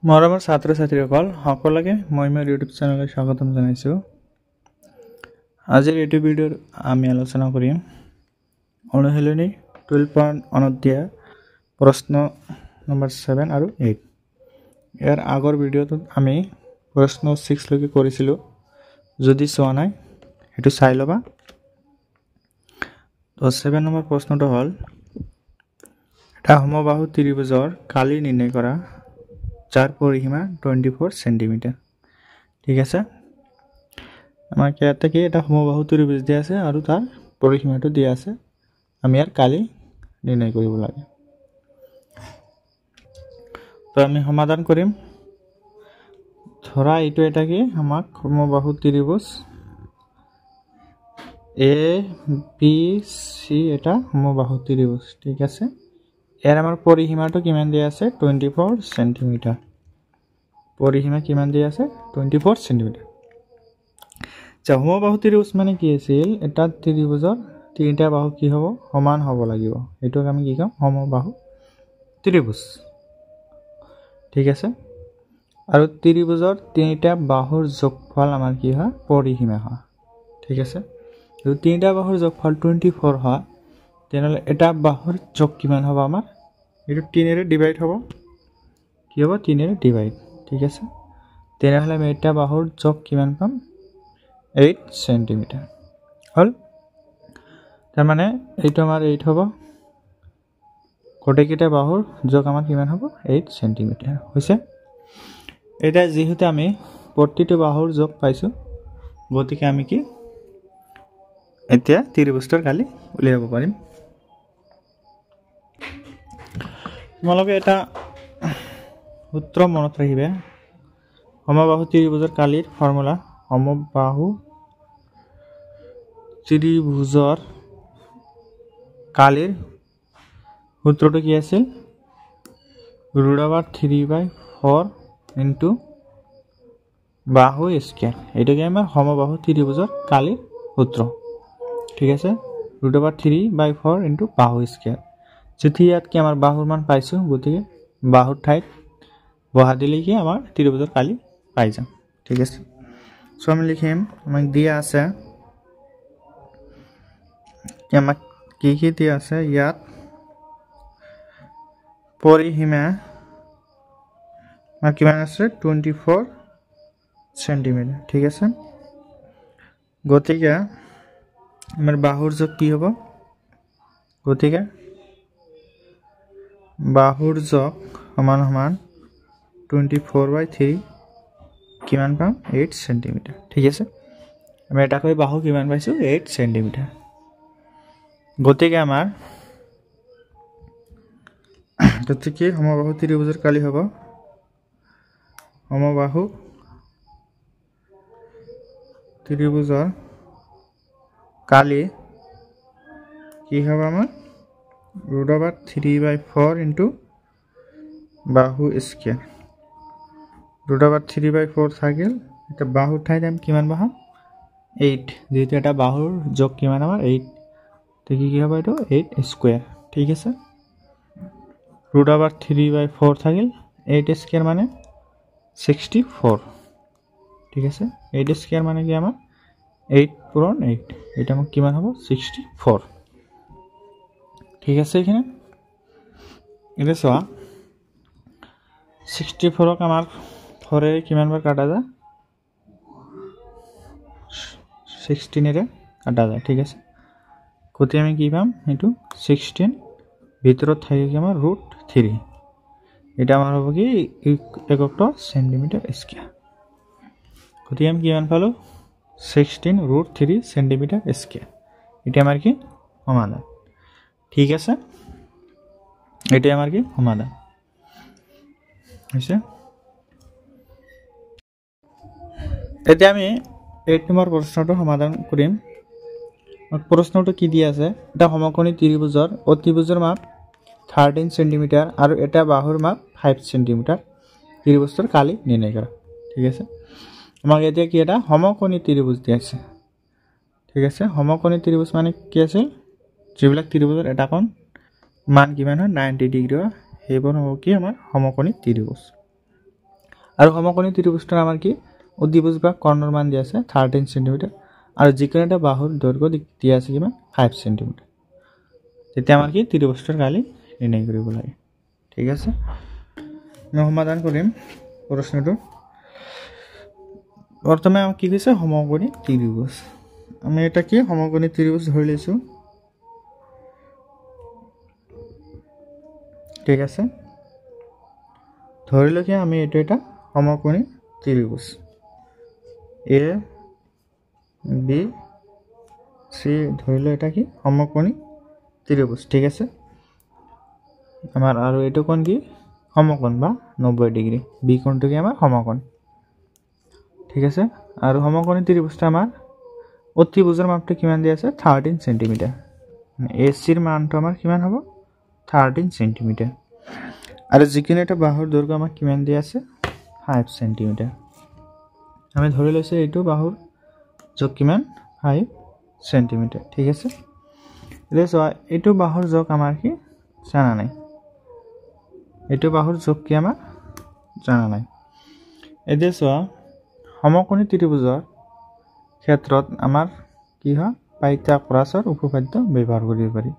মৰমৰ ছাত্ৰ ছাত্ৰীসকল সকলোকে মই মোৰ ইউটিউব চেনেললৈ স্বাগতম জনাইছোঁ। আজিৰ এইটো ভিডিঅ'ত আমি আলোচনা কৰিম অনুশীলনী 12.1 দিয়া প্ৰশ্ন নম্বৰ 7 আৰু 8। ইয়াৰ আগৰ ভিডিঅ'টোত আমি প্ৰশ্ন 6 লৈকে কৰিছিলোঁ। যদি চোৱা নাই সেইটো চাই ল'বা। তো 7 নম্বৰ প্ৰশ্নটো হ'ল এটা সমবাহু ত্ৰিভুজৰ কালি নিৰ্ণয় কৰা যাৰ পৰিসীমা 24 সেন্টিমিটাৰ। ঠিক আছে, আমাক ইয়াতে কি এটা সমবাহু ত্ৰিভুজ দিয়া আছে আৰু তাৰ পৰিসীমাটো দিয়া আছে। আমি ইয়াৰ কালি নিৰ্ণয় কৰিব লাগে। তো আমি সমাধান কৰিম। ধৰা এইটো এটা কি আমাক সমবাহু ত্ৰিভুজ এ বি সি এটা সমবাহু ত্ৰিভুজ। ঠিক আছে, ইয়াৰ আমাৰ পৰিসীমাটো কিমান দিয়া আছে 24 সেন্টিমিটাৰ। পৰিসীমা কিমান দিয়া আছে 24 সেন্টিমিটাৰ। সমবাহু ত্ৰিভুজ মানে কি আছিল, এটা ত্ৰিভুজৰ তিনিটা বাহু কি হ'ব সমান হ'ব লাগিব। এইটোক আমি কি কম সমবাহু ত্ৰিভুজ। ঠিক আছে, আৰু ত্ৰিভুজৰ তিনিটা বাহুৰ যোগফল আমাৰ কি হয় পৰিসীমা হয়। ঠিক আছে, যদি তিনিটা বাহুৰ যোগফল 24 হয় তেনেহ'লে এটা বাহুৰ যোগ কিমান হ'ব আমাৰ এইটো 3 ৰে ডিভাইড হ'ব। কি হ'ব 3 ৰে ডিভাইড। ঠিক আছে, তেনেহ'লে আমি এটা বাহুৰ যোগ কিমান পাম 8 সেন্টিমিটাৰ হল। তাৰ মানে এইটো আমাৰ 8 হ'ব, গোটেইকেইটা বাহুৰ যোগ আমাৰ কিমান হ'ব 8 সেন্টিমিটাৰ হৈছে। এটা যেহেতু আমি প্ৰতিটো বাহুৰ যোগ পাইছোঁ, গতিকে আমি কি এতিয়া ত্ৰিভুজটোৰ কালি উলিয়াব পাৰিম। তোমালোকে এটা সূত্ৰ মনত ৰাখিবা। সমবাহু ত্ৰিভুজৰ কালিৰ ফৰ্মুলা, সমবাহু ত্ৰিভুজৰ কালিৰ সূত্ৰটো কি আছিল √3/4 ইনটু বাহু স্কয়াৰ। এইটোকে আমাৰ সমবাহু ত্ৰিভুজৰ কালিৰ সূত্ৰ। ঠিক আছে, √3/4 ইনটু বাহু স্কয়াৰ। যদি ইয়াত কি আমাৰ বাহুৰ মান পাইছোঁ, গতিকে বাহুৰ ঠাইত বহা দিলে কি আমাৰ ত্ৰিভুজৰ কালি পাই যাম। ঠিক আছে, সো আমি লিখিম আমাক দিয়া আছে আমাক কি দিয়া আছে ইয়াত পৰিসীমা আমাৰ কিমান আছে 24 সেন্টিমিটাৰ। ঠিক আছে, গতিকে আমাৰ বাহুৰ যোগ কি হ'ব, গতিকে বাহুৰ যোগ সমান সমান 24/3 কিমান পাম 8 সেন্টিমিটার। ঠিক আছে, আমি এটাকৈ বাহু কিমান পাইছোঁ 8 সেন্টিমিটার। গতিকে আমাৰ গতিকে সমবাহু ত্ৰিভুজৰ কালি হ'ব সমবাহু ত্ৰিভুজৰ কালি কি হ'ব আমাৰ √3/4 ইনটু বাহু স্কয়াৰ। √3/4 থাকিল, এটা বাহুৰ ঠাইত আমি কিমান বহাম 8, যেহেতু এটা বাহুৰ যোগ কিমান আমাৰ 8, দেখি কি হ'ব এইটো 8 স্কয়ার। ঠিক আছে, √3/4 থাকিল, 8 স্কয়ার মানে 64। ঠিক আছে, 8 স্কয়ার মানে কি আমাৰ 8 পূৰণ 8, এটা আমাক কিমান হ'ব 64। ঠিক আছে, এখানে এটা চোৱা 64ক আমাৰ 4 ৰে কিমান বাৰ কাটা যায় 16 ৰে কাটা যায়। ঠিক আছে, গতিকে আমি কি পাম এইটো 16 ভিতৰত থাকে কি আমাৰ √3, এটা আমাৰ হ'ব কি এককটো সেন্টিমিটাৰ স্কয়াৰ। গতিকে আমি কিমান পালো 16 √3 সেন্টিমিটাৰ স্কয়াৰ। এটা আমাৰ কি সমাধান। ঠিক আছে, এটা আমাৰ কি সমাধান হৈছে। এতিয়া আমি 8 নম্বৰ প্ৰশ্নটো সমাধান কৰিম। প্ৰশ্নটো কি দিয়া আছে, এটা সমকোণী ত্ৰিভুজৰ অতিভুজৰ মাপ 13 সেন্টিমিটাৰ আৰু এটা বাহুৰ মাপ 5 সেন্টিমিটাৰ। ত্ৰিভুজটোৰ কালি নিৰ্ণয় কৰা। ঠিক আছে, আমাক এতিয়া কি এটা সমকোণী ত্ৰিভুজ দিয়া আছে। ঠিক আছে, সমকোণী ত্ৰিভুজ মানে কি আছে, যিবিলাক ত্ৰিভুজৰ এটা কোণ মান কিমান হয় 90 ডিগ্ৰী হয়, সেইবোৰ হ'ব কি আমাৰ সমকোণী ত্ৰিভুজ। আৰু সমকোণী ত্ৰিভুজটোৰ আমাৰ কি অধিভুজ বা কৰ্ণৰ মান দিয়া আছে 13 সেন্টিমিটাৰ আৰু যিকোনো এটা বাহুৰ দৈৰ্ঘ্য দিয়া আছে কিমান 5 সেন্টিমিটাৰ তেতিয়া আমাৰ কি ত্ৰিভুজটোৰ কালি নিৰ্ণয় কৰিব লাগে ঠিক আছে মই সমাধান কৰিম প্ৰশ্নটো প্ৰথমে আমি কি কৈছে সমকোণী ত্ৰিভুজ আমি এটা কি সমকোণী ত্ৰিভুজ ধৰি লৈছো ঠিক আছে ধৰি লওক আমি এটো এটা সমকোণী ত্ৰিভুজ এ বি সি ধৰি লওক এটা কি সমকোণী ত্ৰিভুজ ঠিক আছে আমাৰ আৰু এটো কোণ কি সমকোণ বা 90 ডিগ্ৰী বি কোণটো কি আমাৰ সমকোণ ঠিক আছে আৰু সমকোণী ত্ৰিভুজটা আমাৰ অতিভুজৰ মাপটো কিমান দিয়া আছে 13 সেন্টিমিটাৰ এসি ৰ মানটো আমাৰ কিমান হ'ব 13 সেন্টিমিটাৰ আৰু যিকোনো এটা বাহুৰ দৈৰ্ঘ্য আমাৰ কিমান দিয়া আছে 5 সেন্টিমিটাৰ আমি ধৰি লৈছো এইটো বাহুৰ যোগ কিমান 5 সেন্টিমিটাৰ ঠিক আছে এতিয়া চোৱা এইটো বাহুৰ যোগ আমাৰ কি জানা নাই এইটো বাহুৰ যোগ কি আমাৰ জানা নাই এতিয়া চোৱা সমকোণী ত্ৰিভুজৰ ক্ষেত্ৰত আমাৰ কি হয় পাইথাগোৰাছৰ উপপাদ্য ব্যৱহাৰ কৰিব পাৰি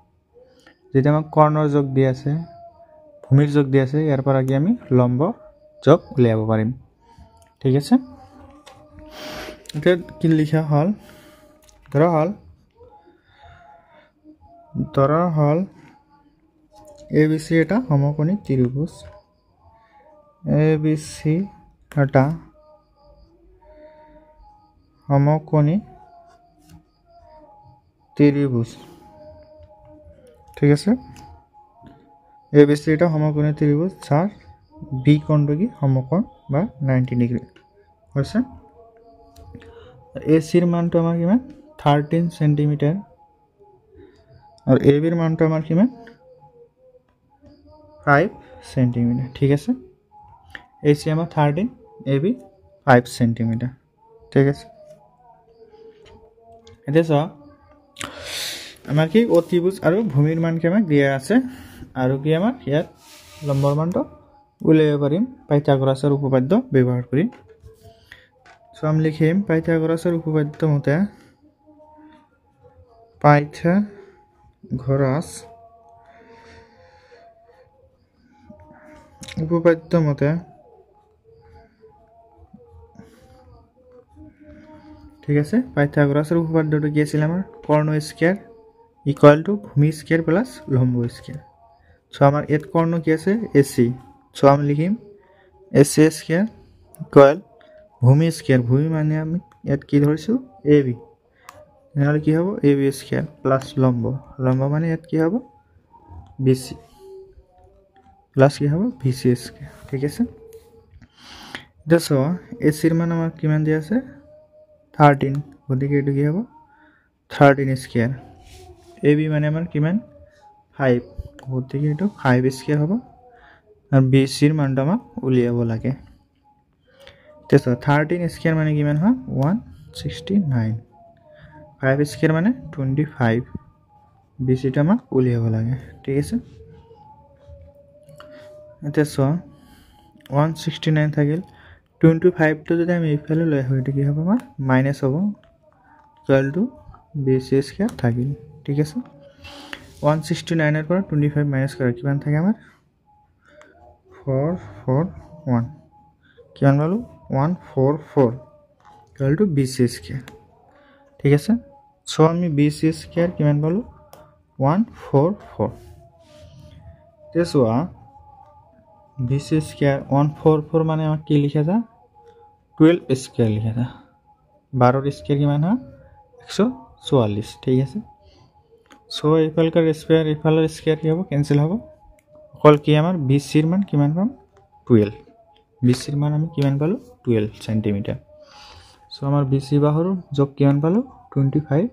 যেটা আমাক কৰ্ণৰ যোগ দি আছে ভূমিৰ যোগ দি আছে ইয়াৰ পৰা কি আমি লম্ব যোগ উলিয়াব পাৰিম ঠিক আছে এটা কি লিখা হল ধৰা হল ABC এটা সমকোণী ত্ৰিভুজ ABC এটা সমকোণী ত্ৰিভুজ ঠিক আছে ABC এটা সমকোণী ত্ৰিভুজ যাৰ B কোণটো কি সমকোণ বা 90 ডিগ্ৰী হৈছে AC ৰ মানটো আমাৰ কিমান 13 সেন্টিমিটাৰ আৰু AB ৰ মানটো আমাৰ কিমান 5 সেন্টিমিটাৰ ঠিক আছে AC আমাৰ 13 AB 5 সেন্টিমিটাৰ ঠিক আছে এতিয়া চোৱা আমাৰ কি অতিভুজ আৰু ভূমিৰ মান কি আমাক দিয়া আছে আৰু কি আমাৰ ইয়াত লম্বৰ মানটো উলিয়াব পাৰিম পাইথাগোৰাছৰ উপপাদ্য ব্যৱহাৰ কৰি সো আমি লিখিম পাইথাগোৰাছৰ উপপাদ্য মতে পাইথাগোৰাছ উপপাদ্য মতে ঠিক আছে পাইথাগোরাসের উপপাদ্যটা কি ছিল আমার কর্ণ স্কয়ার ইকুয়াল টু ভূমি স্কয়ার প্লাস লম্ব স্কয়ার সো আমার এত কর্ণ কি আছে এসি সো আমি লিখিম এসি স্কয়ার ইকুয়াল ভূমি স্কয়ার ভূমি মানে আমি এত কি ধরিছো এবি তাহলে কি হবে এবি স্কয়ার প্লাস লম্ব লম্ব মানে এত কি হবে বিসি প্লাস কি হবে বিসি স্কয়ার ঠিক আছে দেখো এসির মান আমার কিমান দিয়া আছে 13 গতিকে এটো কি হ'ব 13 স্কয়ার AB মানে আমাৰ কিমান 5 গতিকে এটো 5 স্কয়াৰ হ'ব আৰু BC ৰ মানটো আমাক উলিয়াব লাগে তেছো 13 স্কয়ার মানে কিমান হয় 169 5 স্কয়ার মানে 25 BC টো আমাক উলিয়াব লাগে ঠিক আছে তেছো 169 থাকিল 25 to যদি আমি ইফালে লৈ হয় এটা কি হবে আমাৰ মাইনাস হ'ব ইকুয়াল টু BC স্কয়ার থাকিল ঠিক আছে 169 এর পর 25 মাইনাস করে কিমান থাকে আমার 441 কিমান পালো 144 ইকুয়াল টু BC স্কয়ার ঠিক আছে সো আমি BC স্কয়ার কিমান পালো 144 তেসোয়া BC স্কয়ার 144 মানে আমাক কি লিখা যায় 12 স্কয়ার লিখা যায় 12 স্কয়ার কিমান হয় 144 ঠিক আছে সো ইফালকার স্কয়ার ইফালৰ স্কয়াৰ কি হ'ব ক্যান্সেল হ'ব অকল কি আমাৰ BC ৰ মান কিমান পাম 12 BC ৰ মান আমি কিমান পালো 12 সেন্টিমিটাৰ সো আমাৰ BC বাহুৰ যোগ কিমান পালো 12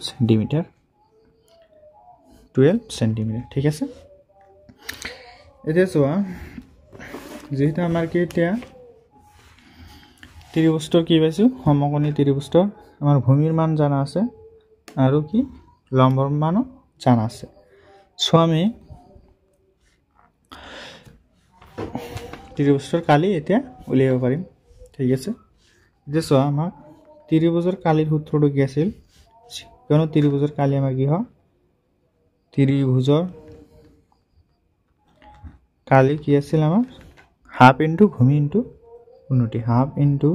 সেন্টিমিটাৰ 12 সেন্টিমিটাৰ ঠিক আছে এতিয়া চোৱা যেটা আমাৰ কি এতিয়া ত্ৰিভুজৰ কি পাইছো সমকোণী ত্ৰিভুজৰ আমাৰ ভূমিৰ মান জানা আছে আৰু কি লম্বৰ মানো জানা আছে সো আমি ত্ৰিভুজৰ কালি এতিয়া উলিয়াব পাৰিম ঠিক আছে যে চোৱা আমাক ত্ৰিভুজৰ কালিৰ সূত্ৰটো কি আছিল কিয়নো ত্ৰিভুজৰ কালি আমাৰ কি হয় ত্ৰিভুজৰ কালি কি আছিল আমাৰ হাফ ইনটু ভূমি ইনটু উন্নতি হাফ ইনটু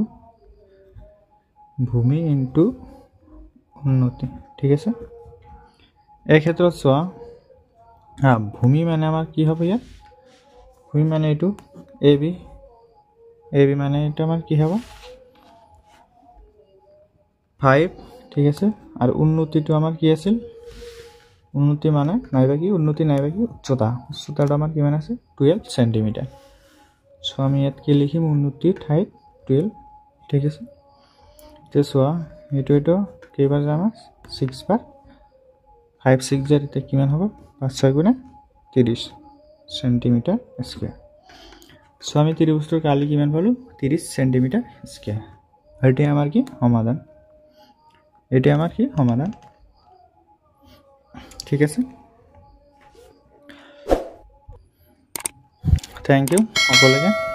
ভূমি ইনটু উন্নতি ঠিক আছে এই ক্ষেত্ৰত চোৱা ভূমি মানে আমাৰ কি হ'ব ইয়াত ভূমি মানে এইটো এ বি মানে এটা আমাৰ কি হ'ব 5 ঠিক আছে আৰু উন্নতিটো আমাৰ কি আছিল উন্নতি মানে নাইবা কি উচ্চতাটো আমাৰ কিমান আছে 12 সেন্টিমিটাৰ সো আমি ইয়াত কি লিখিম উন্নতিৰ ঠাইত 12 ঠিক আছে তে চোৱা এইটো কেইবাৰ যাম 6 বাৰ 5 6 জাৰ এটা কিমান হ'ব 5 6 গুণে 30 সেন্টিমিটাৰ স্কয়াৰ সো আমি ত্ৰিভুজটোৰ কালি কিমান পালো 30 সেন্টিমিটাৰ স্কয়াৰ এটি আমাৰ কি সমাধান এটি আমাৰ কি সমাধান ঠিক আছে থ্যাংক ইউ সকলোকে